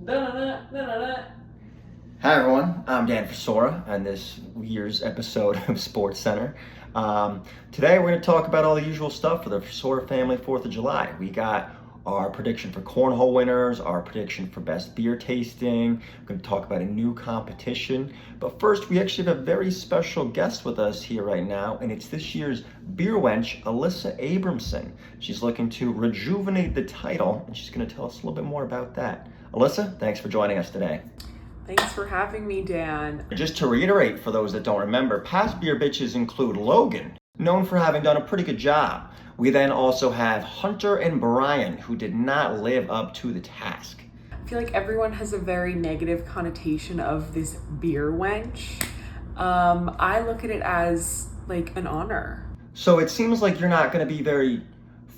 Hi everyone, I'm Dan Frissora on this year's episode of Sports Center. Today we're going to talk about all the usual stuff for the Frissora Family 4th of July. We got our prediction for cornhole winners, our prediction for best beer tasting. We're going to talk about a new competition. But first, we actually have a very special guest with us here right now, and it's this year's beer wench, Alyssa Abramson. She's looking to rejuvenate the title, and she's going to tell us a little bit more about that. Alyssa, thanks for joining us today. Thanks for having me, Dan. Just to reiterate for those that don't remember, past beer bitches include Logan, known for having done a pretty good job. We then also have Hunter and Brian, who did not live up to the task. I feel like everyone has a very negative connotation of this beer wench. I look at it as like an honor. So it seems like you're not going to be very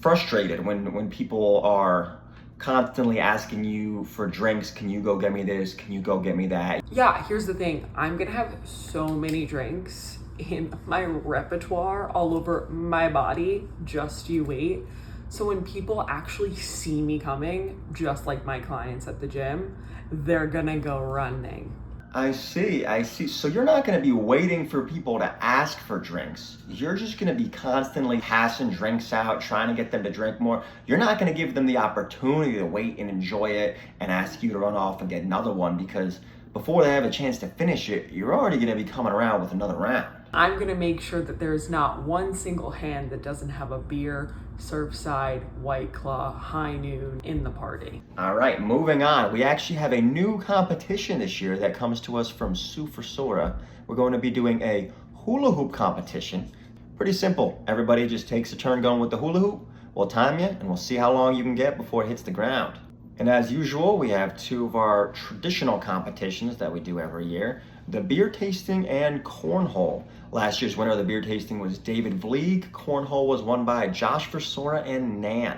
frustrated when people are constantly asking you for drinks. Can you go get me this? Can you go get me that? Yeah, here's the thing. I'm gonna have so many drinks in my repertoire all over my body. Just you wait. So when people actually see me coming, just like my clients at the gym, they're gonna go running. I see. So you're not going to be waiting for people to ask for drinks. You're just going to be constantly passing drinks out, trying to get them to drink more. You're not going to give them the opportunity to wait and enjoy it and ask you to run off and get another one, because before they have a chance to finish it, you're already going to be coming around with another round. I'm gonna make sure that there's not one single hand that doesn't have a beer, Surfside, White Claw, High Noon in the party. All right, moving on. We actually have a new competition this year that comes to us from Sue Frissora. We're going to be doing a hula hoop competition. Pretty simple. Everybody just takes a turn going with the hula hoop. We'll time you and we'll see how long you can get before it hits the ground. And as usual, we have two of our traditional competitions that we do every year, the beer tasting and cornhole. Last year's winner of the beer tasting was David Vlieg. Cornhole was won by Josh Frissora and Nan.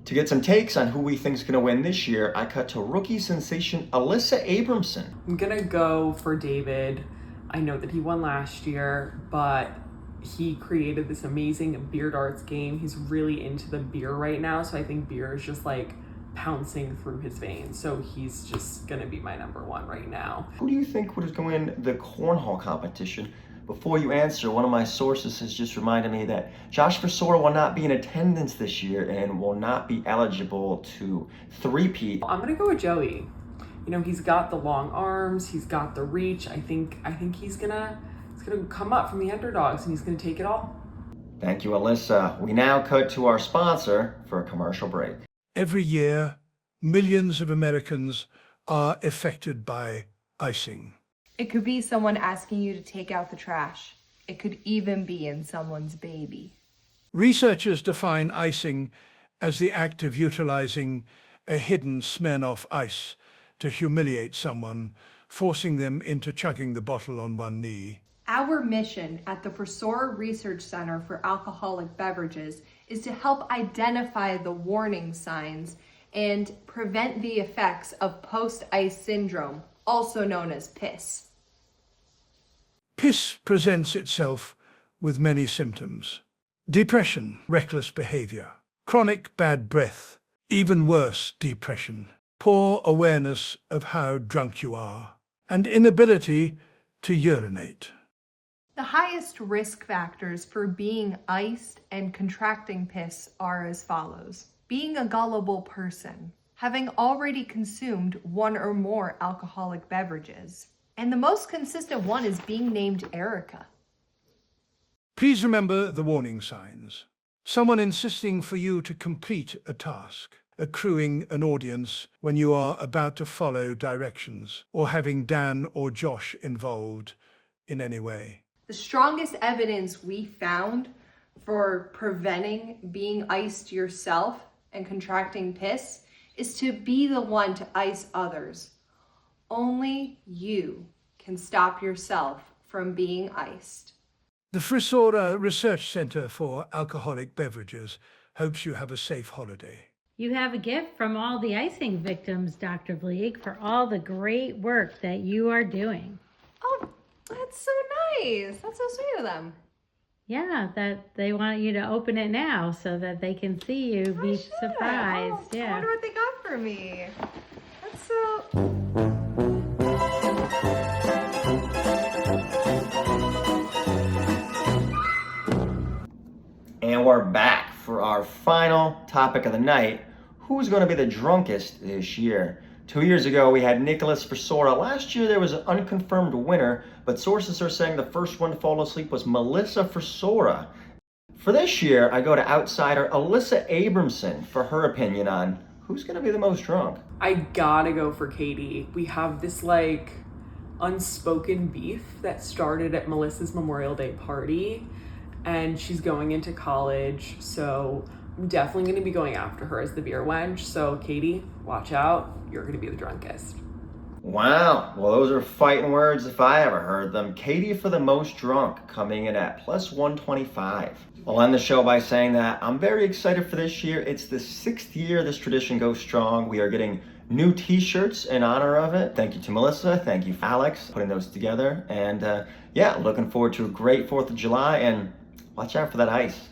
To get some takes on who we think is going to win this year, I cut to rookie sensation Alyssa Abramson. I'm gonna go for David. I know that he won last year, but he created this amazing beer darts game. He's really into the beer right now, so I think beer is just like pouncing through his veins. So he's just gonna be my number one right now. Who do you think would go win the cornhole competition? Before you answer, one of my sources has just reminded me that Josh Frissora will not be in attendance this year and will not be eligible to three-peat. I'm gonna go with Joey. You know, he's got the long arms, he's got the reach. I think he's gonna come up from the underdogs and he's gonna take it all. Thank you, Alyssa. We now cut to our sponsor for a commercial break. Every year, millions of Americans are affected by icing. It could be someone asking you to take out the trash. It could even be in someone's baby. Researchers define icing as the act of utilizing a hidden Smirnoff ice to humiliate someone, forcing them into chugging the bottle on one knee. Our mission at the Frissora Research Center for Alcoholic Beverages is to help identify the warning signs and prevent the effects of post-ice syndrome, also known as PISS. PISS presents itself with many symptoms: depression, reckless behavior, chronic bad breath, even worse, depression, poor awareness of how drunk you are, and inability to urinate. The highest risk factors for being iced and contracting PISS are as follows: being a gullible person, having already consumed one or more alcoholic beverages, and the most consistent one is being named Erica. Please remember the warning signs. Someone insisting for you to complete a task, accruing an audience when you are about to follow directions, or having Dan or Josh involved in any way. The strongest evidence we found for preventing being iced yourself and contracting PISS is to be the one to ice others. Only you can stop yourself from being iced. The Frissora Research Center for Alcoholic Beverages hopes you have a safe holiday. You have a gift from all the icing victims, Dr. Vlieg, for all the great work that you are doing. Oh, that's so nice. That's so sweet of them. Yeah, that they want you to open it now so that they can see you, be surprised. I Yeah. wonder what they got for me. That's And we're back for our final topic of the night. Who's going to be the drunkest this year? 2 years ago, we had Nicholas Frissora. Last year, there was an unconfirmed winner, but sources are saying the first one to fall asleep was Melissa Frissora. For this year, I go to outsider Alyssa Abramson for her opinion on who's going to be the most drunk. I gotta go for Katie. We have this like unspoken beef that started at Melissa's Memorial Day party, and she's going into college, so I'm definitely going to be going after her as the beer wench. So Katie, watch out, you're going to be the drunkest. Wow, well, those are fighting words if I ever heard them. Katie for the most drunk, coming in at plus 125. I'll end the show by saying that I'm very excited for this year. It's the 6th year this tradition goes strong. We are getting new t-shirts in honor of it. Thank you to Melissa, thank you Alex, putting those together. And yeah, looking forward to a great 4th of July, and watch out for that ice.